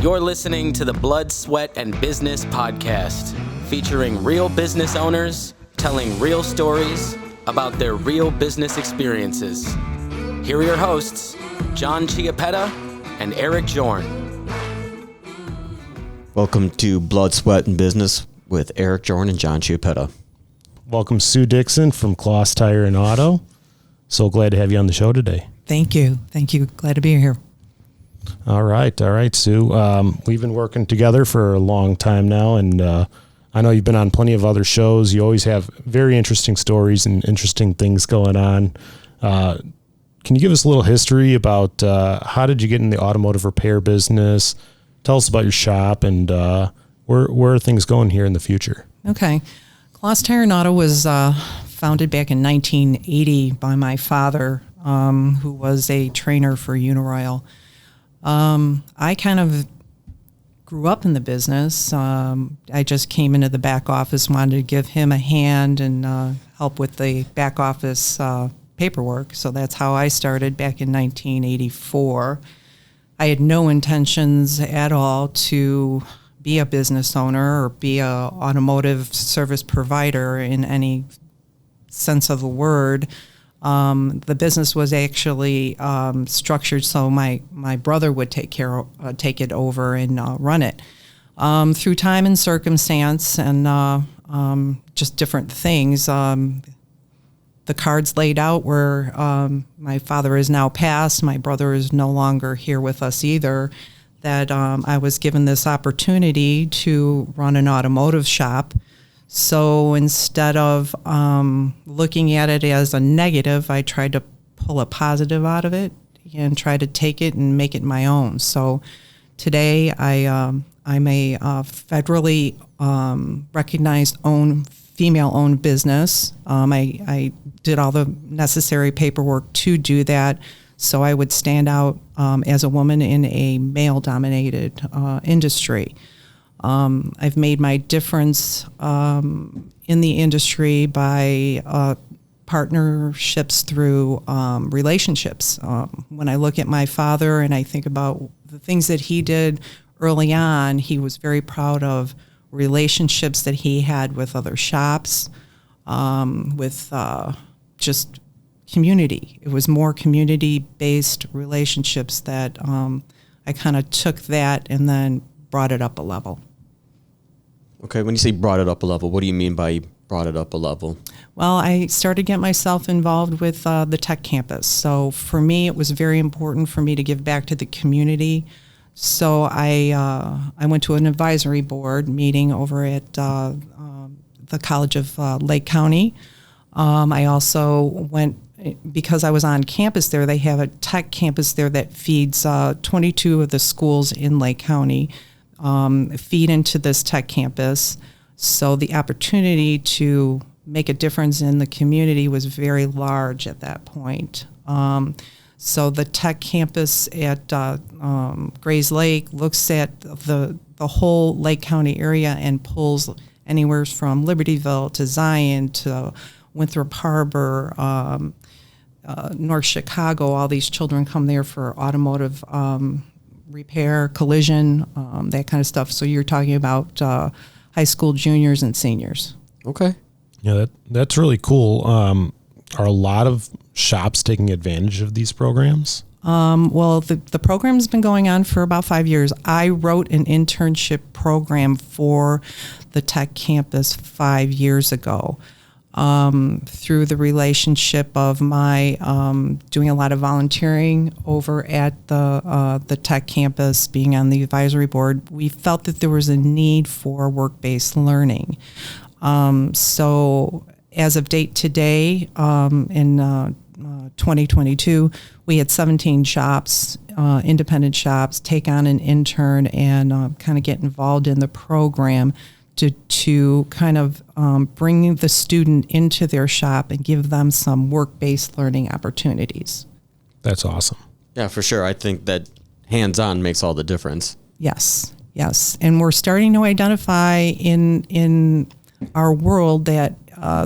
You're listening to the Blood, Sweat, and Business podcast, featuring real business owners telling real stories about their real business experiences. Here are your hosts, John Chiappetta and Eric Jorn. Welcome to Blood, Sweat, and Business with Eric Jorn and John Chiappetta. Welcome, Sue Dickson from Kloss Tire and Auto. So glad to have you on the show today. Thank you. Glad to be here. All right, Sue. We've been working together for a long time now, and I know you've been on plenty of other shows. You always have very interesting stories and interesting things going on. Can you give us a little history about how did you get in the automotive repair business? Tell us about your shop and where are things going here in the future? Okay. Kloss Tire and Auto was founded back in 1980 by my father, who was a trainer for Uniroyal. I kind of grew up in the business. I just came into the back office, wanted to give him a hand and help with the back office paperwork. So that's how I started back in 1984. I had no intentions at all to be a business owner or be a automotive service provider in any sense of the word. The business was actually structured so my brother would take it over and run it. Through time and circumstance and just different things, the cards laid out where my father is now passed, my brother is no longer here with us either, that I was given this opportunity to run an automotive shop. So instead of looking at it as a negative, I tried to pull a positive out of it and try to take it and make it my own. So today I'm a federally recognized female-owned business. I did all the necessary paperwork to do that, so I would stand out as a woman in a male-dominated industry. I've made my difference in the industry by partnerships through relationships. When I look at my father and I think about the things that he did early on, he was very proud of relationships that he had with other shops, with just community. It was more community-based relationships that I kind of took that and then brought it up a level. Okay, when you say brought it up a level, what do you mean by brought it up a level? Well, I started to get myself involved with the tech campus. So for me, it was very important for me to give back to the community. So I went to an advisory board meeting over at the College of Lake County. I also went, because I was on campus there, they have a tech campus there that feeds 22 of the schools in Lake County, feed into this tech campus. So the opportunity to make a difference in the community was very large at that point. So the tech campus at Grays Lake looks at the whole Lake County area and pulls anywhere from Libertyville to Zion to Winthrop Harbor, North Chicago. All these children come there for automotive repair, collision, that kind of stuff. So you're talking about high school juniors and seniors. Okay. Yeah, that's really cool. Are a lot of shops taking advantage of these programs? Well, the program's been going on for about 5 years. I wrote an internship program for the tech campus 5 years ago. Through the relationship of my doing a lot of volunteering over at the tech campus, being on the advisory board, we felt that there was a need for work-based learning. So as of date today, in 2022, we had 17 shops, independent shops, take on an intern and kind of get involved in the program to kind of bring the student into their shop and give them some work-based learning opportunities. That's awesome. Yeah, for sure. I think that hands-on makes all the difference. Yes. And we're starting to identify in our world that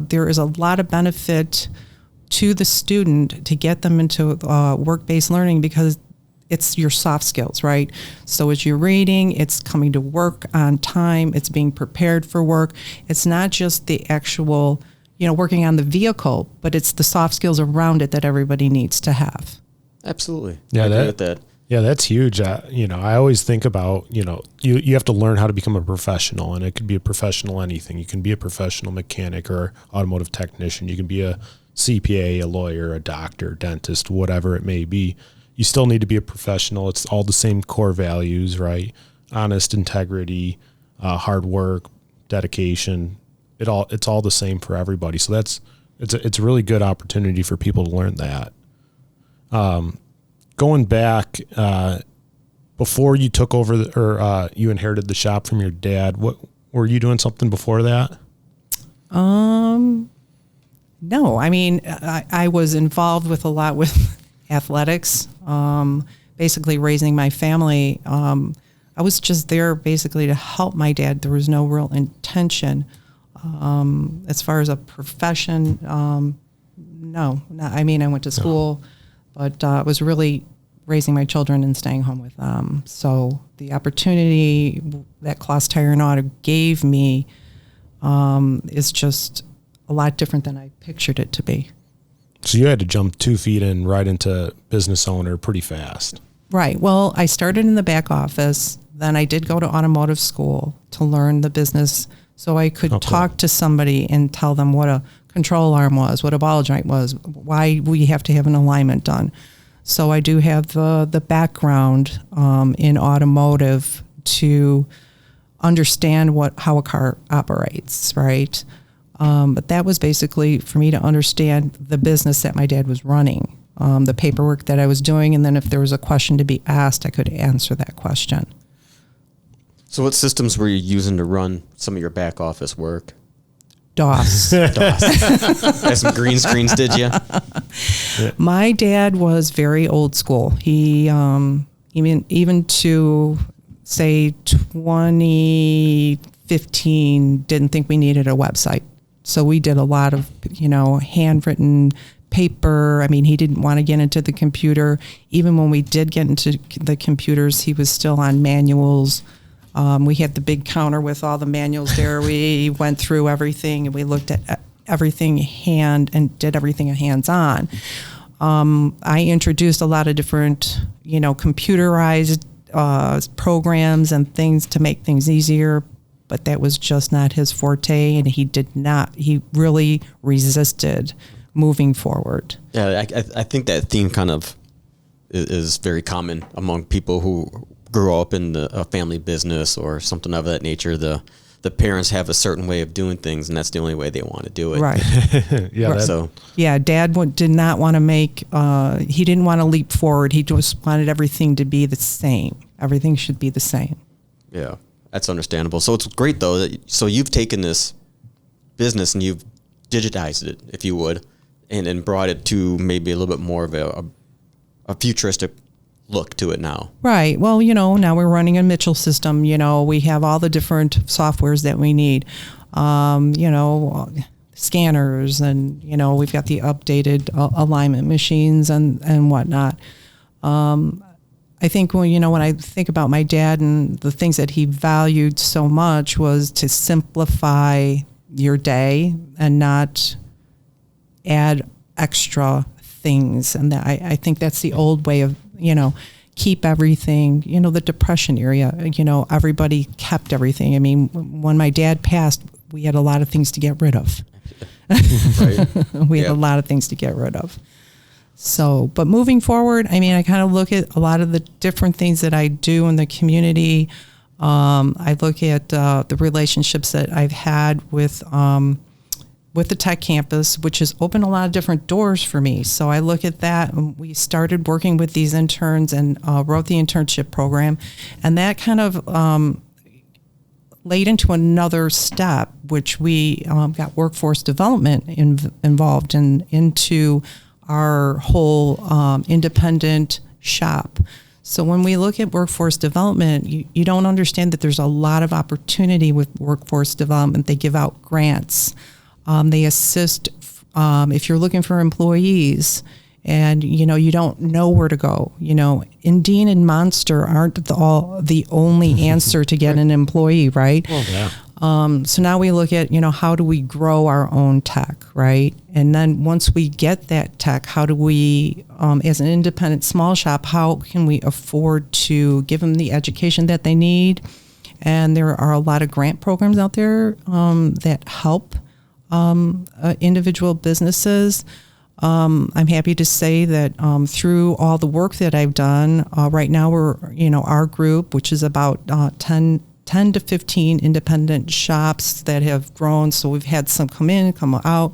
there is a lot of benefit to the student to get them into work-based learning, because it's your soft skills, right? So as you're reading, it's coming to work on time, it's being prepared for work. It's not just the actual, working on the vehicle, but it's the soft skills around it that everybody needs to have. Absolutely. Yeah, I agree with that. Yeah, that's huge. I always think about, you have to learn how to become a professional, and it could be a professional anything. You can be a professional mechanic or automotive technician. You can be a CPA, a lawyer, a doctor, dentist, whatever it may be. You still need to be a professional. It's all the same core values, right? Honest, integrity, hard work, dedication. It's all the same for everybody. So it's a really good opportunity for people to learn that. Going back, before you took over you inherited the shop from your dad, what were you doing something before that? No, I mean, I was involved with a lot with athletics, basically raising my family. I was just there basically to help my dad. There was no real intention. As far as a profession, no. I mean, I went to school, but it was really raising my children and staying home with them. So the opportunity that Claas Tire and Auto gave me is just a lot different than I pictured it to be. So you had to jump 2 feet in right into business owner pretty fast. Right. Well, I started in the back office. Then I did go to automotive school to learn the business so I could talk to somebody and tell them what a control arm was, what a ball joint was, why we have to have an alignment done. So I do have the background in automotive to understand how a car operates, right? But that was basically for me to understand the business that my dad was running, the paperwork that I was doing, and then if there was a question to be asked, I could answer that question. So what systems were you using to run some of your back office work? DOS. Had some green screens, did you? My dad was very old school. He, even to say 2015, didn't think we needed a website. So we did a lot of, handwritten paper. I mean, he didn't want to get into the computer. Even when we did get into the computers, he was still on manuals. We had the big counter with all the manuals there. We went through everything and we looked at everything did everything hands-on. I introduced a lot of different, computerized programs and things to make things easier, but that was just not his forte, and he really resisted moving forward. Yeah, I think that theme kind of is very common among people who grew up in a family business or something of that nature. The parents have a certain way of doing things, and that's the only way they want to do it. Right. Yeah. Dad did not want to he didn't want to leap forward. He just wanted everything to be the same. Everything should be the same. Yeah, that's understandable. So it's great, though, so you've taken this business and you've digitized it, if you would, and brought it to maybe a little bit more of a futuristic look to it now. Right. Well, now we're running a Mitchell system. We have all the different softwares that we need. Scanners, and we've got the updated alignment machines and whatnot. I think when I think about my dad and the things that he valued so much was to simplify your day and not add extra things. And I think that's the old way of, keep everything, the Depression era, everybody kept everything. I mean, when my dad passed, we had a lot of things to get rid of. Right. We had a lot of things to get rid of. So, but moving forward, I mean, I kind of look at a lot of the different things that I do in the community. I look at the relationships that I've had with the tech campus, which has opened a lot of different doors for me. So I look at that, and we started working with these interns and wrote the internship program, and that kind of laid into another step, which we got workforce development involved into our whole independent shop. So when we look at workforce development, you don't understand that there's a lot of opportunity with workforce development. They give out grants. They assist if you're looking for employees and you don't know where to go. Indeed and Monster aren't the only answer to get an employee, right? Well, yeah. So now we look at, how do we grow our own tech, right? And then once we get that tech, how do we, as an independent small shop, how can we afford to give them the education that they need? And there are a lot of grant programs out there that help individual businesses. I'm happy to say that through all the work that I've done, right now we're, our group, which is about 10 to 15 independent shops that have grown. So we've had some come in, come out.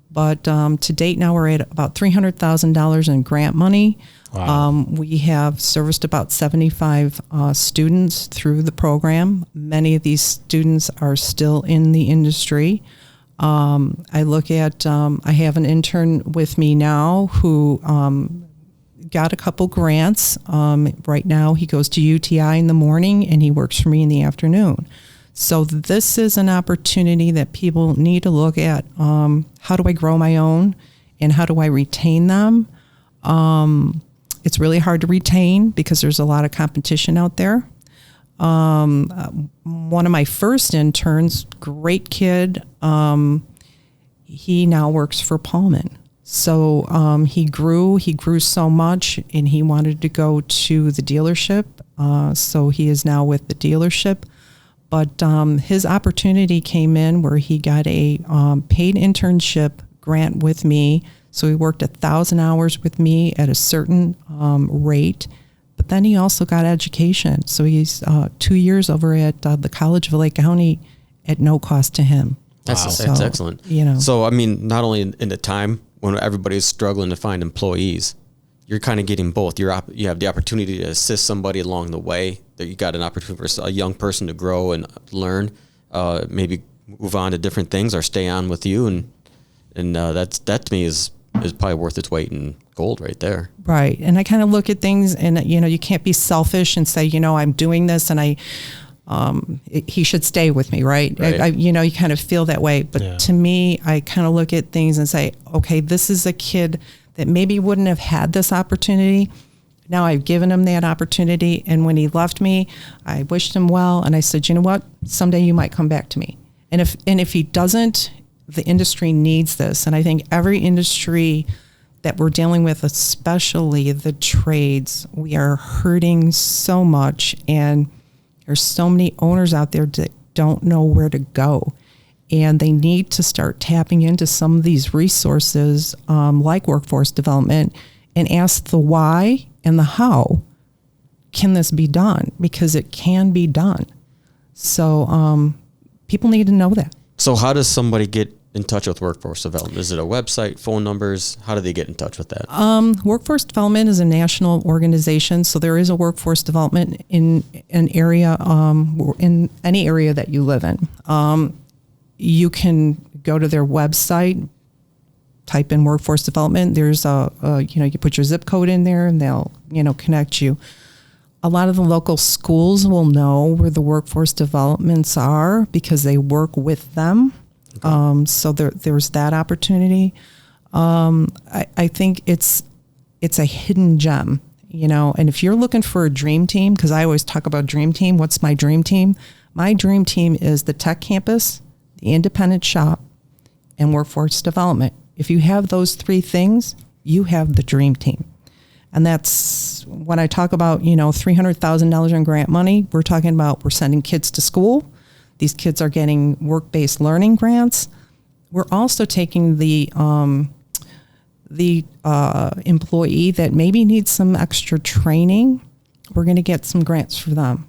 But to date now we're at about $300,000 in grant money. Wow. We have serviced about 75 students through the program. Many of these students are still in the industry. I look at, I have an intern with me now who got a couple grants. Right now he goes to UTI in the morning and he works for me in the afternoon. So this is an opportunity that people need to look at. How do I grow my own and how do I retain them? It's really hard to retain because there's a lot of competition out there. One of my first interns, great kid, he now works for Pullman. So he grew so much and he wanted to go to the dealership. So he is now with the dealership. But his opportunity came in where he got a paid internship grant with me. So he worked 1,000 hours with me at a certain rate. But then he also got education. So he's 2 years over at the College of Lake County at no cost to him. That's So, excellent. So I mean, not only in the time when everybody's struggling to find employees, you're kind of getting both. You have the opportunity to assist somebody along the way. That you got an opportunity for a young person to grow and learn, maybe move on to different things or stay on with you, and that to me is probably worth its weight in gold right there. Right. And I kind of look at things and, you can't be selfish and say, I'm doing this and he should stay with me, right? You kind of feel that way. But to me, I kind of look at things and say, okay, this is a kid that maybe wouldn't have had this opportunity. Now I've given him that opportunity. And when he left me, I wished him well. And I said, you know what? Someday you might come back to me. And if he doesn't, the industry needs this. And I think every industry that we're dealing with, especially the trades, we are hurting so much. And there's so many owners out there that don't know where to go. And they need to start tapping into some of these resources like workforce development and ask the why and the how can this be done, because it can be done. So people need to know that. So how does somebody get in touch with workforce development? Is it a website, phone numbers? How do they get in touch with that? Workforce development is a national organization, so there is a workforce development in an area, in any area that you live in. You can go to their website, type in workforce development. There's you put your zip code in there and they'll, connect you. A lot of the local schools will know where the workforce developments are because they work with them. Okay. So there's that opportunity. I think it's a hidden gem, and if you're looking for a dream team, because I always talk about dream team, what's my dream team? My dream team is the tech campus, the independent shop, and workforce development. If you have those three things, you have the dream team. And that's when I talk about, $300,000 in grant money, we're talking about we're sending kids to school. These kids are getting work-based learning grants. We're also taking the employee that maybe needs some extra training. We're going to get some grants for them.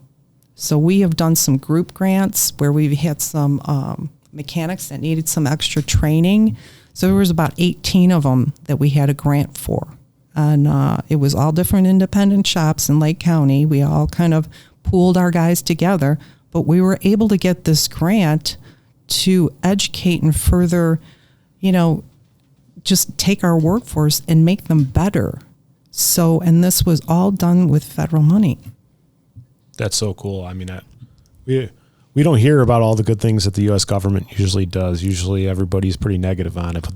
So we have done some group grants where we've had some mechanics that needed some extra training. So there was about 18 of them that we had a grant for. And it was all different independent shops in Lake County. We all kind of pooled our guys together, but we were able to get this grant to educate and further, just take our workforce and make them better. So, and this was all done with federal money. That's so cool. I mean, we don't hear about all the good things that the U.S. government usually does. Usually everybody's pretty negative on it.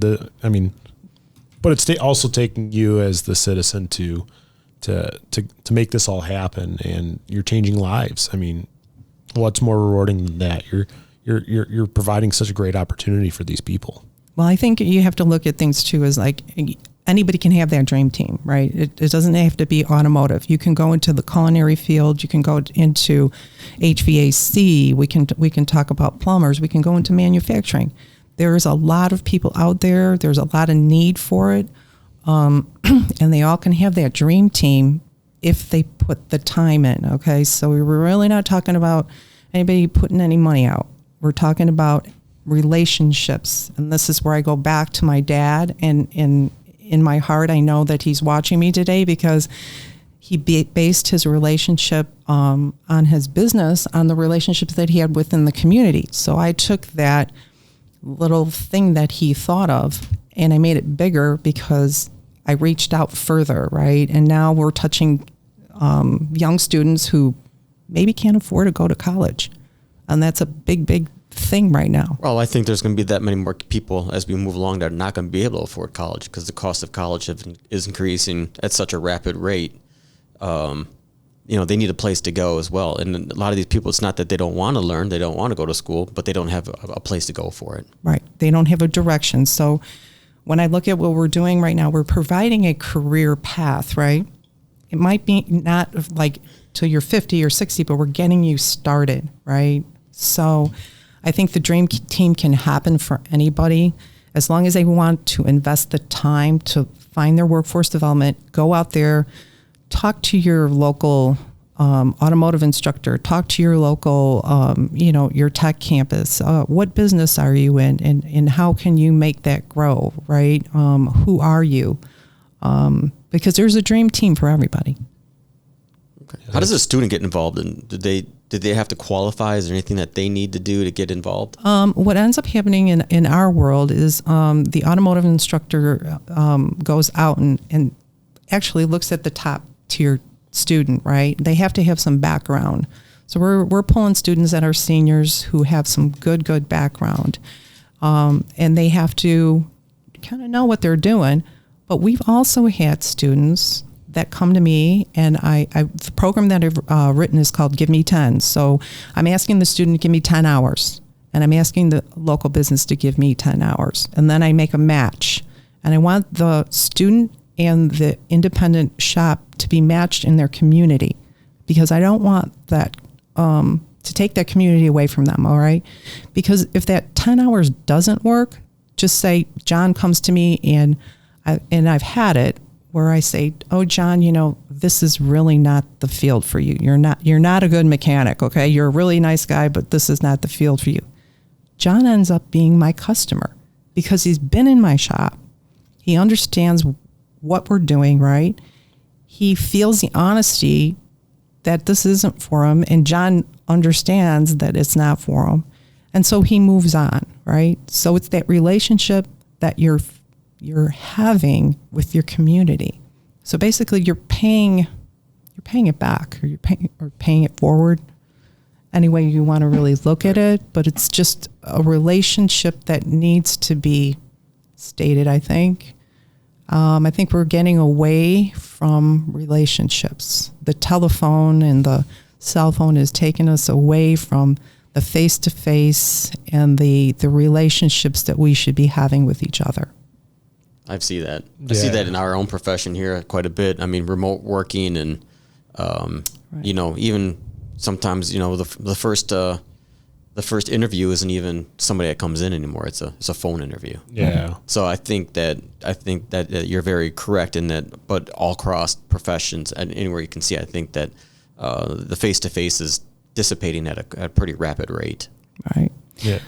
But But it's also taking you as the citizen to make this all happen, and you're changing lives. I mean, what's more rewarding than that? You're providing such a great opportunity for these people. Well, I think you have to look at things too as like anybody can have that dream team, right? It doesn't have to be automotive. You can go into the culinary field. You can go into HVAC. We can talk about plumbers. We can go into manufacturing. There's a lot of people out there. There's a lot of need for it. And they all can have that dream team if they put the time in, okay? So we're really not talking about anybody putting any money out. We're talking about relationships. And this is where I go back to my dad. And in my heart, I know that he's watching me today because he based his relationship on his business, on the relationships that he had within the community. So I took that little thing that he thought of and I made it bigger because I reached out further, right? And now we're touching young students who maybe can't afford to go to college. And that's a big thing right now. Well, I think there's going to be that many more people as we move along that are not going to be able to afford college because the cost of college is increasing at such a rapid rate. They need a place to go as well. And a lot of these people, it's not that they don't want to learn, they don't want to go to school, but they don't have a place to go for it. Right. They don't have a direction. So when I look at what we're doing right now, we're providing a career path, right? It might be not like till you're 50 or 60, but we're getting you started, right? So I think the dream team can happen for anybody as long as they want to invest the time to find their workforce development, go out there, talk to your local automotive instructor, talk to your local, your tech campus. What business are you in, and how can you make that grow, right? Who are you? Because there's a dream team for everybody. Okay. How does a student get involved? Did they have to qualify? Is there anything that they need to do to get involved? What ends up happening in our world is the automotive instructor goes out and actually looks at the top tier student, right? They have to have some background. So we're pulling students that are seniors who have some good background. And they have to kind of know what they're doing. But we've also had students that come to me, and the program that I've written is called Give Me 10. So I'm asking the student to give me 10 hours, and I'm asking the local business to give me 10 hours. And then I make a match. And I want the student and the independent shop to be matched in their community, because I don't want that to take that community away from them, all right? Because if that 10 hours doesn't work, just say, John comes to me, and I've had it where I say, oh, John, this is really not the field for you. You're not a good mechanic, okay? You're a really nice guy, but this is not the field for you. John ends up being my customer because he's been in my shop. He understands what we're doing, right? He feels the honesty that this isn't for him, and John understands that it's not for him. And so he moves on, right? So it's that relationship that you're having with your community. So basically you're paying it back, or you're paying it forward, any way you want to really look at it. But it's just a relationship that needs to be stated, I think. I think we're getting away from relationships. The telephone and the cell phone has taken us away from the face-to-face and the relationships that we should be having with each other. I see that. I see that in our own profession here quite a bit. I mean, remote working and, right. Even sometimes, the first interview isn't even somebody that comes in anymore. It's a phone interview. Yeah. So I think that you're very correct in that, but all across professions and anywhere you can see, I think that the face-to-face is dissipating at a pretty rapid rate. Right. Yeah.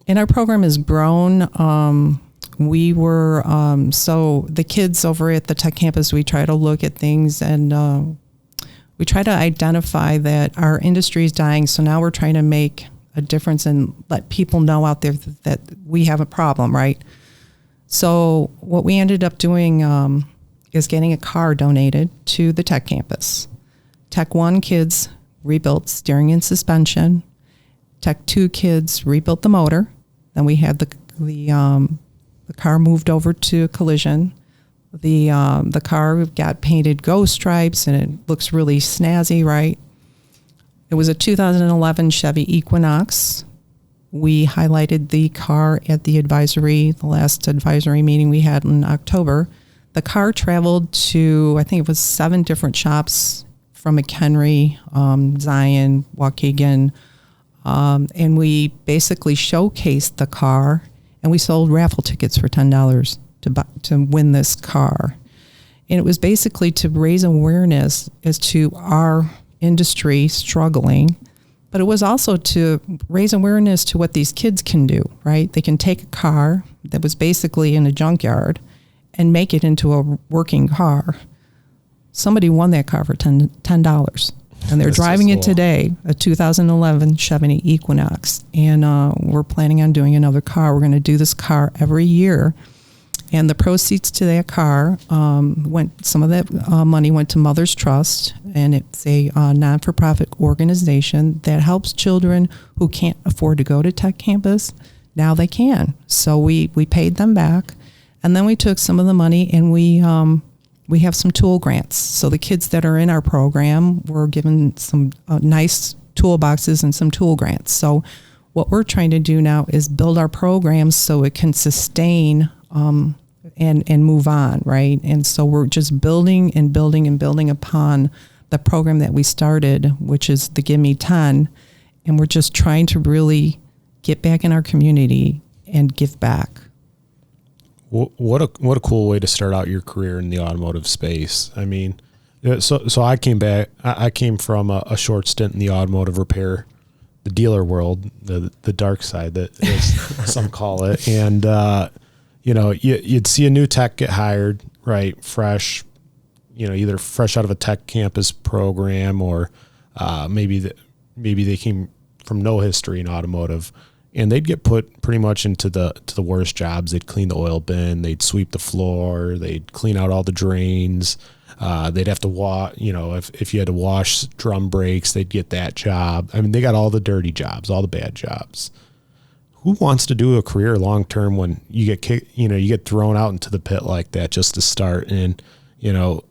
And our program has grown. We were, so the kids over at the tech campus, we try to look at things and we try to identify that our industry is dying. So now we're trying to make a difference and let people know out there that we have a problem, right? So what we ended up doing is getting a car donated to the tech campus. Tech 1 kids rebuilt steering and suspension. Tech 2 kids rebuilt the motor. Then we had the The car moved over to collision. The car got painted ghost stripes, and it looks really snazzy, right? It was a 2011 Chevy Equinox. We highlighted the car at the last advisory meeting we had in October. The car traveled to, I think it was 7 different shops from McHenry, Zion, Waukegan, and we basically showcased the car, and we sold raffle tickets for $10 to win this car. And it was basically to raise awareness as to our industry struggling, but it was also to raise awareness to what these kids can do, right? They can take a car that was basically in a junkyard and make it into a working car. Somebody won that car for $10, and they're driving it today, a 2011 Chevy Equinox. And we're planning on doing another car. We're going to do this car every year. And the proceeds to that car some of that money went to Mother's Trust, and it's a non-for-profit organization that helps children who can't afford to go to Tech Campus. Now they can. So we paid them back, and then we took some of the money and we have some tool grants. So the kids that are in our program were given some nice toolboxes and some tool grants. So what we're trying to do now is build our programs so it can sustain and move on, right? And so we're just building and building and building upon the program that we started, which is the Give Me 10, and we're just trying to really get back in our community and give back. What a cool way to start out your career in the automotive space. I mean, so I came back. I came from a short stint in the automotive repair, the dealer world, the dark side that is, some call it, and you'd see a new tech get hired, right? Fresh, either fresh out of a Tech Campus program, or maybe they came from no history in automotive, and they'd get put pretty much into the worst jobs. They'd clean the oil bin, they'd sweep the floor, they'd clean out all the drains. They'd have to wash, if you had to wash drum brakes, they'd get that job. I mean, they got all the dirty jobs, all the bad jobs. Who wants to do a career long term when you get thrown out into the pit like that just to start? And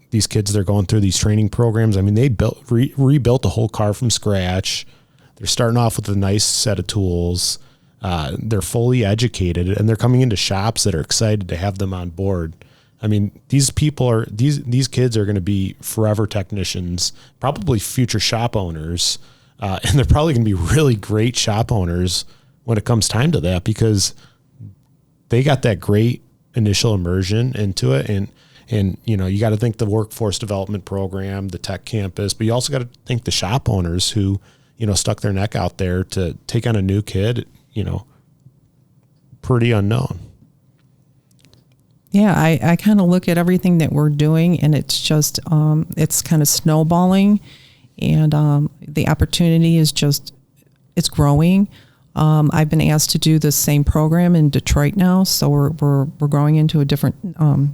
these kids, they're going through these training programs. I mean, they rebuilt the whole car from scratch. They're starting off with a nice set of tools. They're fully educated, and they're coming into shops that are excited to have them on board. I mean, these kids are going to be forever technicians, probably future shop owners, and they're probably going to be really great shop owners when it comes time to that, because they got that great initial immersion into it. And you got to think the workforce development program, the Tech Campus, but you also got to think the shop owners who, stuck their neck out there to take on a new kid, pretty unknown. Yeah, I kind of look at everything that we're doing, and it's just, it's kind of snowballing, and the opportunity is just, it's growing. I've been asked to do the same program in Detroit now, so we're growing into a different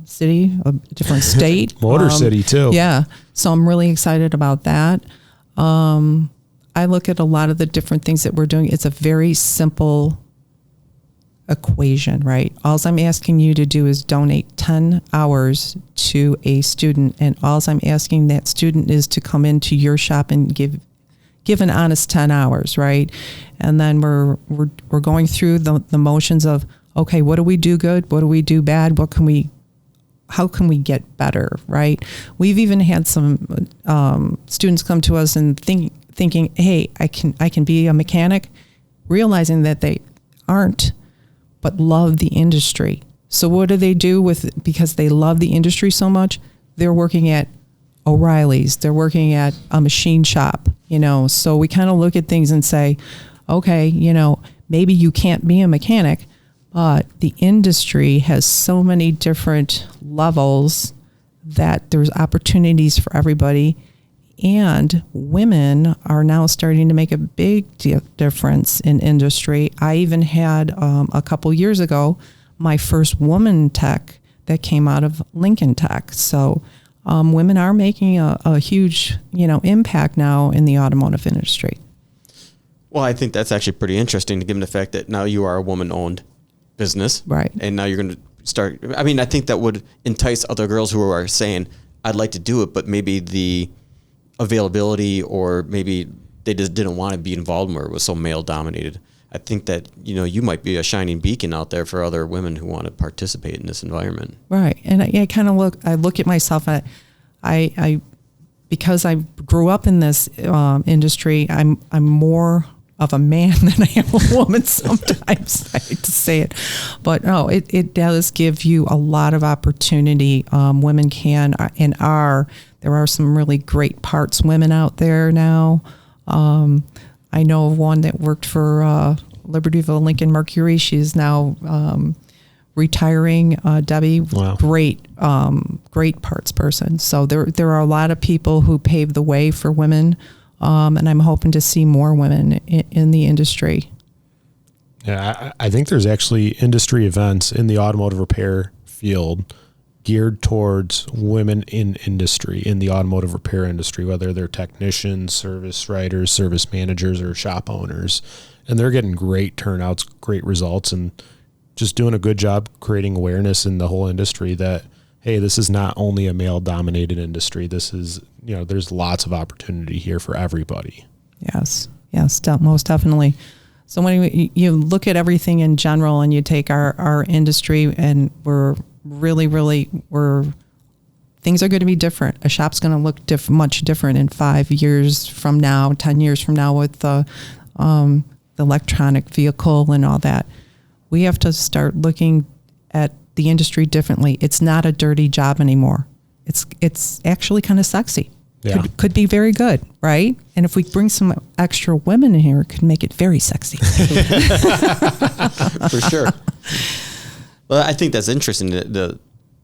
city, a different state. Motor City too. Yeah, so I'm really excited about that. I look at a lot of the different things that we're doing. It's a very simple equation, right? All I'm asking you to do is donate 10 hours to a student, and all I'm asking that student is to come into your shop and give an honest 10 hours, right? And then we're going through the motions of, okay, what do we do good? What do we do bad? How can we get better, right? We've even had some students come to us and thinking, hey, I can be a mechanic, realizing that they aren't, but love the industry. So what do they do because they love the industry so much? They're working at O'Reilly's, they're working at a machine shop, so we kind of look at things and say, okay, maybe you can't be a mechanic, but the industry has so many different levels that there's opportunities for everybody. And women are now starting to make a big difference in industry. I even had a couple years ago, my first woman tech that came out of Lincoln Tech. So women are making a huge, impact now in the automotive industry. Well, I think that's actually pretty interesting, given the fact that now you are a woman-owned business, right? And now you're going to start. I mean, I think that would entice other girls who are saying, I'd like to do it, but maybe the availability, or maybe they just didn't want to be involved where it was so male dominated. I think that, you might be a shining beacon out there for other women who want to participate in this environment. Right. And I kind of look at myself, I because I grew up in this industry, I'm more of a man than I am a woman sometimes. I hate to say it, but no, it does give you a lot of opportunity. Women can and are. There are some really great parts women out there now. I know of one that worked for Libertyville Lincoln Mercury. She's now retiring. Debbie, wow. Great parts person. So there are a lot of people who pave the way for women, and I'm hoping to see more women in the industry. Yeah, I think there's actually industry events in the automotive repair field geared towards women in industry, in the automotive repair industry, whether they're technicians, service writers, service managers, or shop owners. And they're getting great turnouts, great results, and just doing a good job creating awareness in the whole industry that, hey, this is not only a male-dominated industry. This is, there's lots of opportunity here for everybody. Yes, most definitely. So when you look at everything in general and you take our industry, and we're really, things are going to be different. A shop's going to look much different in 5 years from now, 10 years from now with the electronic vehicle and all that. We have to start looking at the industry differently. It's not a dirty job anymore. It's actually kind of sexy. Yeah. Could be very good, right? And if we bring some extra women in here, it could make it very sexy. For sure. Well, I think that's interesting, the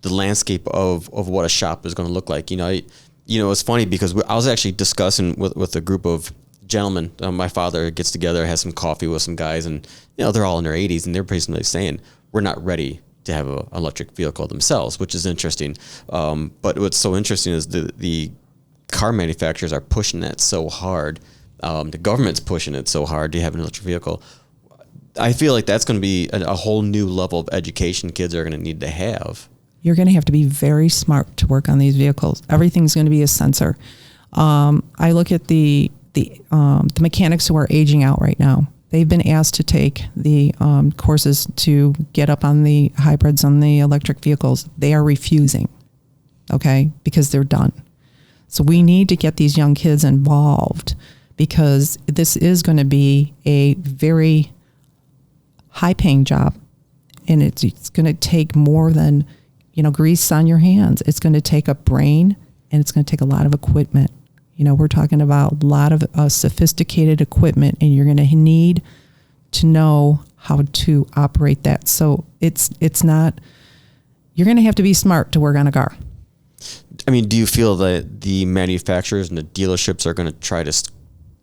landscape of what a shop is going to look like. It's funny because I was actually discussing with a group of gentlemen. My father gets together, has some coffee with some guys, and they're all in their 80s, and they're basically saying we're not ready to have an electric vehicle themselves, which is interesting. But what's so interesting is the car manufacturers are pushing that so hard. The government's pushing it so hard to have an electric vehicle. I feel like that's going to be a whole new level of education kids are going to need to have. You're going to have to be very smart to work on these vehicles. Everything's going to be a sensor. I look at the mechanics who are aging out right now. They've been asked to take the courses to get up on the hybrids, on the electric vehicles. They are refusing, okay, because they're done. So we need to get these young kids involved, because this is going to be a very high-paying job, and it's going to take more than grease on your hands. It's going to take a brain, and it's going to take a lot of equipment. We're talking about a lot of sophisticated equipment, and you're going to need to know how to operate that. So it's not, you're going to have to be smart to work on a car. I mean, do you feel that the manufacturers and the dealerships are going to try to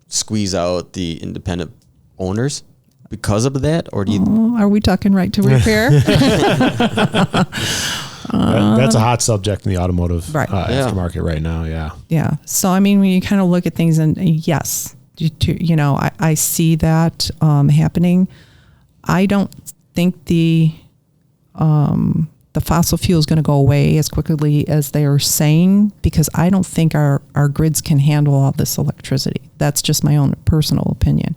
squeeze out the independent owners because of that? Or do you? Are we talking right to repair? That's a hot subject in the automotive aftermarket right now. Yeah. Yeah. So, when you kind of look at things, and yes, I see that happening. I don't think the fossil fuel is going to go away as quickly as they are saying, because I don't think our grids can handle all this electricity. That's just my own personal opinion.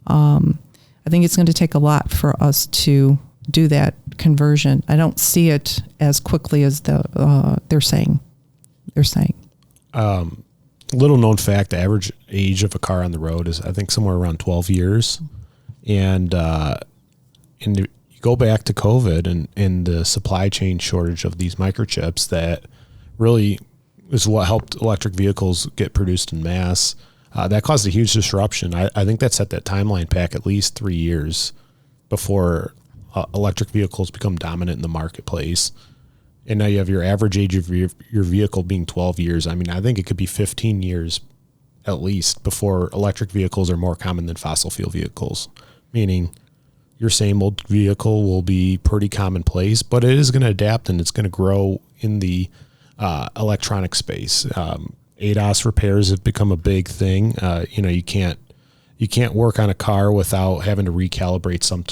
I think it's going to take a lot for us to do that conversion. I don't see it as quickly as they're saying. Little known fact: the average age of a car on the road is, I think, somewhere around 12 years, and you go back to COVID and the supply chain shortage of these microchips that really is what helped electric vehicles get produced in mass. That caused a huge disruption. I think that set that timeline back at least 3 years before electric vehicles become dominant in the marketplace. And now you have your average age of your vehicle being 12 years. I think it could be 15 years at least before electric vehicles are more common than fossil fuel vehicles, meaning your same old vehicle will be pretty commonplace, but it is going to adapt and it's going to grow in the electronic space. ADAS repairs have become a big thing. You can't you can't work on a car without having to recalibrate some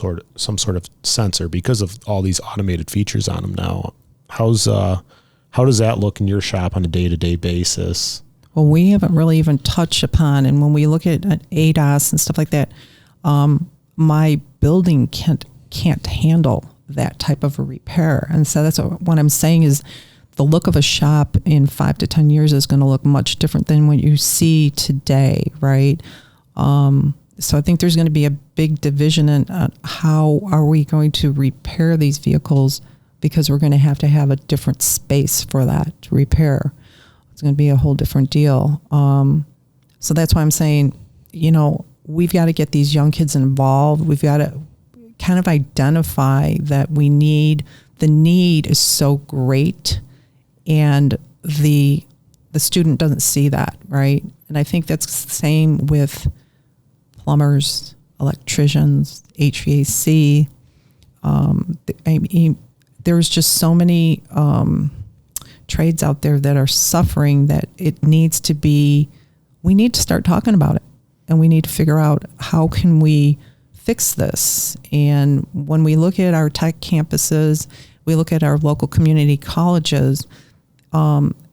sort of sensor because of all these automated features on them now. How does that look in your shop on a day-to-day basis? Well, we haven't really even touched upon, and when we look at ADAS and stuff like that, my building can't handle that type of a repair. And so that's what I'm saying is the look of a shop in 5 to 10 years is going to look much different than what you see today, right? So I think there's going to be a big division in how are we going to repair these vehicles, because we're going to have a different space for that to repair. It's going to be a whole different deal. So that's why I'm saying, we've got to get these young kids involved. We've got to kind of identify that the need is so great, and the student doesn't see that, right? And I think that's the same with plumbers, electricians, HVAC. There's just so many trades out there that are suffering that we need to start talking about it, and we need to figure out how can we fix this. And when we look at our tech campuses, we look at our local community colleges,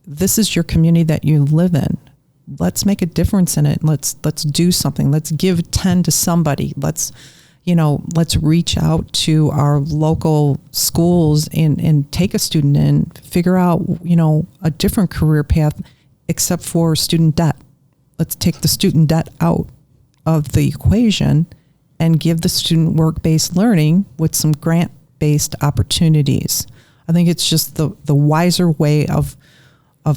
this is your community that you live in. Let's make a difference in it. Let's do something. Let's give 10 to somebody. Let's reach out to our local schools and take a student in, figure out, a different career path except for student debt. Let's take the student debt out of the equation and give the student work-based learning with some grant-based opportunities. I think it's just the wiser way of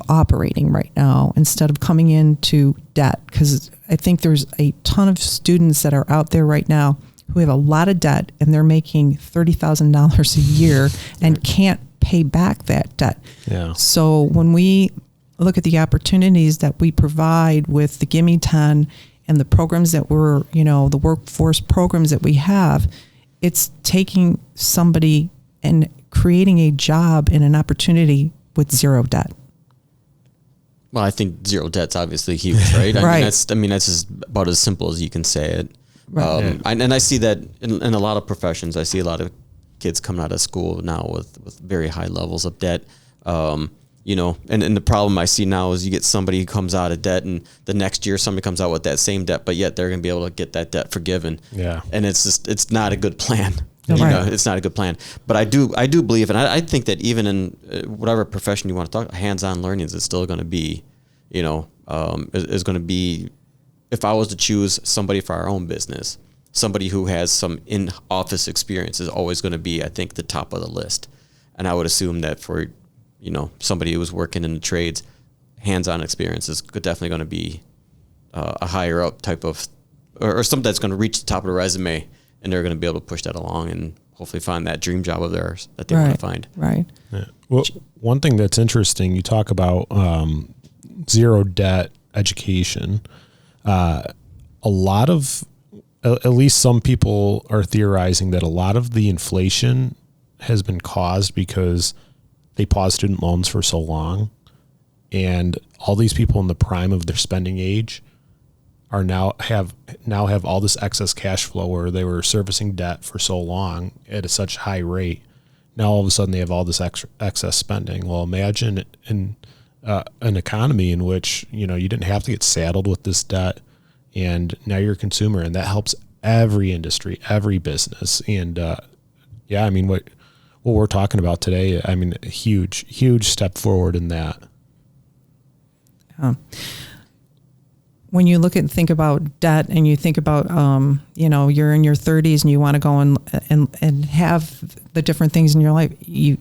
operating right now, instead of coming into debt, because I think there's a ton of students that are out there right now who have a lot of debt, and they're making $30,000 a year and can't pay back that debt. Yeah. So when we look at the opportunities that we provide with the Gimme 10 and the programs that the workforce programs that we have, it's taking somebody and creating a job and an opportunity with zero debt. Well, I think zero debt's obviously huge, right? Right. That's just about as simple as you can say it. Right. And I see that in a lot of professions. I see a lot of kids coming out of school now with very high levels of debt. And the problem I see now is you get somebody who comes out of debt, and the next year somebody comes out with that same debt, but yet they're going to be able to get that debt forgiven. Yeah. And it's not a good plan. Right. It's not a good plan. But I do believe, and I think that even in whatever profession you want to talk, hands-on learning is still going to be, is going to be, if I was to choose somebody for our own business, somebody who has some in-office experience is always going to be, I think, the top of the list. And I would assume that for, somebody who was working in the trades, hands-on experience is definitely going to be a higher up type of, or something that's going to reach the top of the resume, and they're going to be able to push that along and hopefully find that dream job of theirs that they want to find. Right. Yeah. Well, one thing that's interesting, you talk about zero debt education. A lot of, at least some people are theorizing that a lot of the inflation has been caused because they paused student loans for so long, and all these people in the prime of their spending age are now have all this excess cash flow where they were servicing debt for so long at a such high rate. Now all of a sudden they have all this excess spending. Well, imagine in an economy in which you didn't have to get saddled with this debt, and now you're a consumer, and that helps every industry, every business. And what we're talking about today, a huge step forward in that. When you think about debt, and you think about, you're in your 30s and you want to go and have the different things in your life, you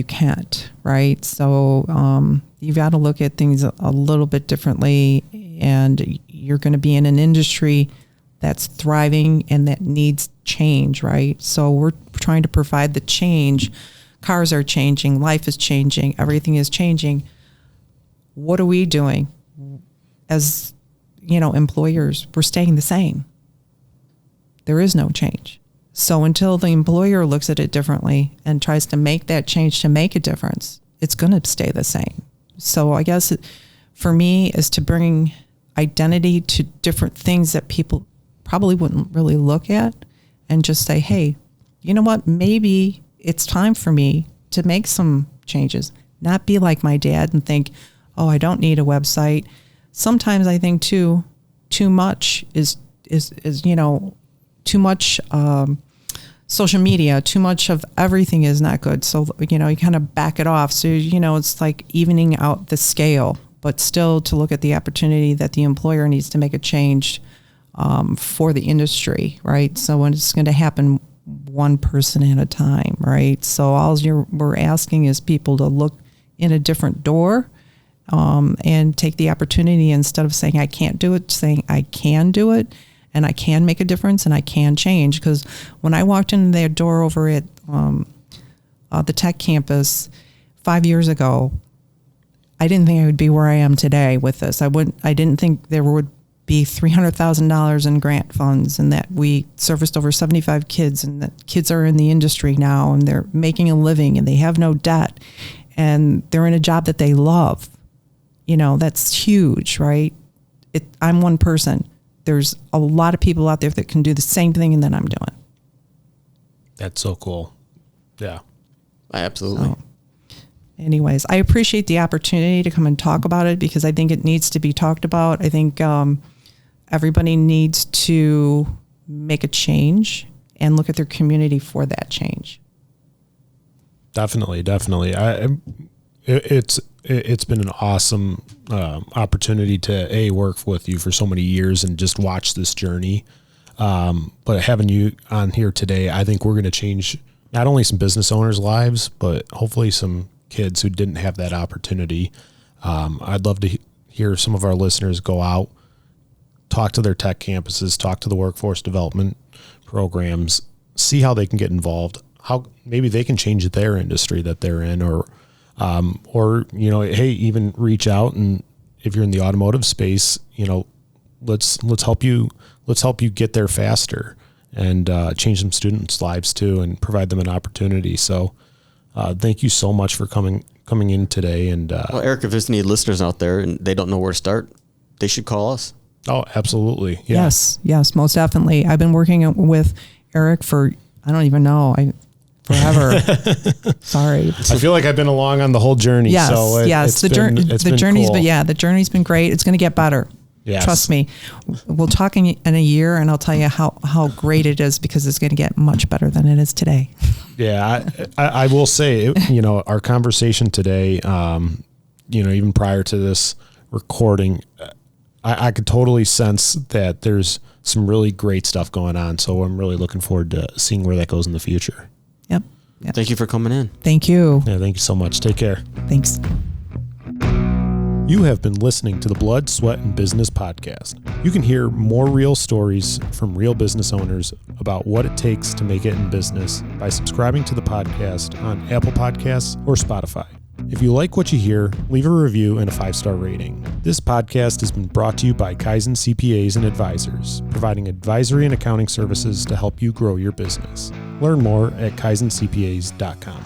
can't, right? So you've got to look at things a little bit differently, and you're going to be in an industry that's thriving and that needs change, right? So we're trying to provide the change. Cars are changing, life is changing, everything is changing. What are we doing as employers? We're staying the same. There is no change. So until the employer looks at it differently and tries to make that change to make a difference, it's going to stay the same. So I guess for me is to bring identity to different things that people probably wouldn't really look at, and just say, hey, you know what, maybe it's time for me to make some changes. Not be like my dad and think, oh, I don't need a website. Sometimes I think too much is too much social media, too much of everything is not good. So, you kind of back it off. So, it's like evening out the scale, but still to look at the opportunity that the employer needs to make a change for the industry, right? So when it's going to happen one person at a time, right? So all we're asking is people to look in a different door and take the opportunity, instead of saying I can't do it, saying I can do it, and I can make a difference, and I can change. Because when I walked in their door over at the tech campus 5 years ago, I didn't think I would be where I am today with this. I didn't think there would be $300,000 in grant funds, and that we serviced over 75 kids, and that kids are in the industry now, and they're making a living, and they have no debt, and they're in a job that they love. That's huge, right? I'm one person. There's a lot of people out there that can do the same thing that I'm doing. That's so cool. Yeah. Absolutely. So, anyways, I appreciate the opportunity to come and talk about it, because I think it needs to be talked about. I think everybody needs to make a change and look at their community for that change. Definitely. It's been an awesome opportunity to work with you for so many years and just watch this journey. But having you on here today, I think we're going to change not only some business owners' lives, but hopefully some kids who didn't have that opportunity. I'd love to hear some of our listeners go out, talk to their tech campuses, talk to the workforce development programs, see how they can get involved, how maybe they can change their industry that they're in, or hey, even reach out, and if you're in the automotive space, let's help you get there faster, and change some students' lives too, and provide them an opportunity. So thank you so much for coming in today. And well, Eric, if there's any listeners out there and they don't know where to start, they should call us. Oh, absolutely. Yeah. Yes, most definitely. I've been working with Eric for, I don't even know, forever. Sorry. I feel like I've been along on the whole journey. Yes, so the journey's cool. But the journey's been great. It's going to get better. Yes. Trust me. We'll talk in a year, and I'll tell you how great it is, because it's going to get much better than it is today. Yeah, I will say, our conversation today, even prior to this recording, I could totally sense that there's some really great stuff going on. So I'm really looking forward to seeing where that goes in the future. Yep. Thank you for coming in. Thank you. Yeah, thank you so much. Take care. Thanks. You have been listening to the Blood, Sweat, and Business podcast. You can hear more real stories from real business owners about what it takes to make it in business by subscribing to the podcast on Apple Podcasts or Spotify. If you like what you hear, leave a review and a 5-star rating. This podcast has been brought to you by Kaizen CPAs and Advisors, providing advisory and accounting services to help you grow your business. Learn more at kaizencpas.com.